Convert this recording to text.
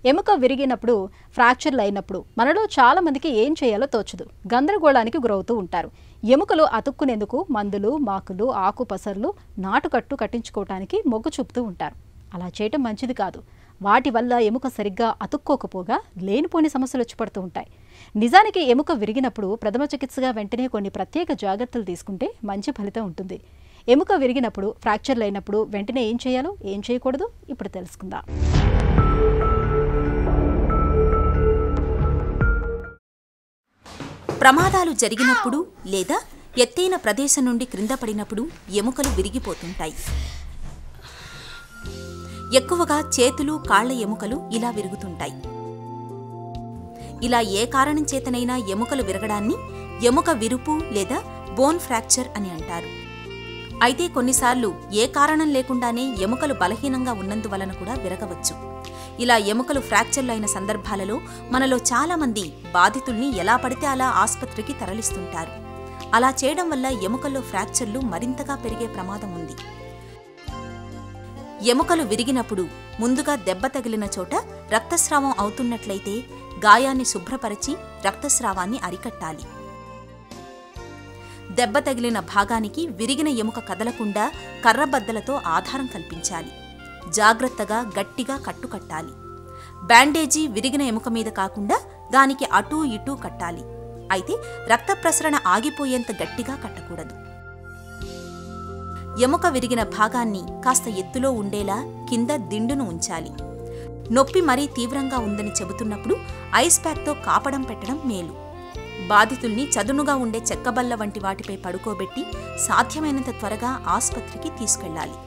ఎముక విరిగినప్పుడు, ఫ్రాక్చర్లు అయినప్పుడు మనలో చాలా మందికి ఏం చేయాలో తోచదు, గందరగోళానికి గురవుతూ ఉంటారు. ఎముకలు అతుక్కునేందుకు మందులు, మాకులు, ఆకుపసర్లు, నాటుకట్టు కట్టించుకోవటానికి మొగ్గు చూపుతూ ఉంటారు. అలా చేయటం మంచిది కాదు. వాటి వల్ల ఎముక సరిగ్గా అతుక్కోకపోగా లేనిపోని సమస్యలు వచ్చి పడుతూ ఉంటాయి. నిజానికి ఎముక విరిగినప్పుడు ప్రథమ చికిత్సగా వెంటనే కొన్ని ప్రత్యేక జాగ్రత్తలు తీసుకుంటే మంచి ఫలితం ఉంటుంది. ఎముక విరిగినప్పుడు, ఫ్రాక్చర్లు అయినప్పుడు వెంటనే ఏం చేయాలో, ఏం చేయకూడదు ఇప్పుడు తెలుసుకుందాం. ప్రమాదాలు జరిగినప్పుడు లేదా ఎత్తైన ప్రదేశం నుండి క్రింద పడినప్పుడు ఎముకలు విరిగిపోతుంటాయి. ఎక్కువగా చేతులు, కాళ్ల ఎముకలు ఇలా విరుగుతుంటాయి. ఇలా ఏ కారణం చేతనైనా ఎముకలు విరగడాన్ని ఎముక విరుపు లేదా బోన్ ఫ్రాక్చర్ అని అంటారు. అయితే కొన్నిసార్లు ఏ కారణం లేకుండానే ఎముకలు బలహీనంగా ఉన్నందువలన కూడా విరగవచ్చు. ఇలా ఎముకలు ఫ్రాక్చర్లు అయిన సందర్భాలలో మనలో చాలా మంది బాధితుల్ని ఎలా పడితే అలా ఆసుపత్రికి తరలిస్తుంటారు. అలా చేయడం వల్ల ఎముకల్లో ఫ్రాక్చర్లు మరింతగా పెరిగే ప్రమాదం ఉంది. ఎముకలు విరిగినప్పుడు ముందుగా దెబ్బ తగిలిన చోట రక్తస్రావం అవుతున్నట్లయితే గాయాన్ని శుభ్రపరిచి రక్తస్రావాన్ని అరికట్టాలి. దెబ్బ తగిలిన భాగానికి విరిగిన ఎముక కదలకుండా కర్రబద్దలతో ఆధారం కల్పించాలి. జాగ్రత్తగా గట్టిగా కట్టుకట్టాలి. బ్యాండేజీ విరిగిన ఎముక మీద కాకుండా దానికి అటూ ఇటూ కట్టాలి. అయితే రక్త ప్రసరణ ఆగిపోయేంత గట్టిగా కట్టకూడదు. ఎముక విరిగిన భాగాన్ని కాస్త ఎత్తులో ఉండేలా కింద దిండును ఉంచాలి. నొప్పి మరీ తీవ్రంగా ఉందని చెబుతున్నప్పుడు ఐస్ ప్యాక్తో కాపడం పెట్టడం మేలు. బాధితుల్ని చదునుగా ఉండే చెక్కబల్ల వంటి వాటిపై పడుకోబెట్టి సాధ్యమైనంత త్వరగా ఆసుపత్రికి తీసుకెళ్లాలి.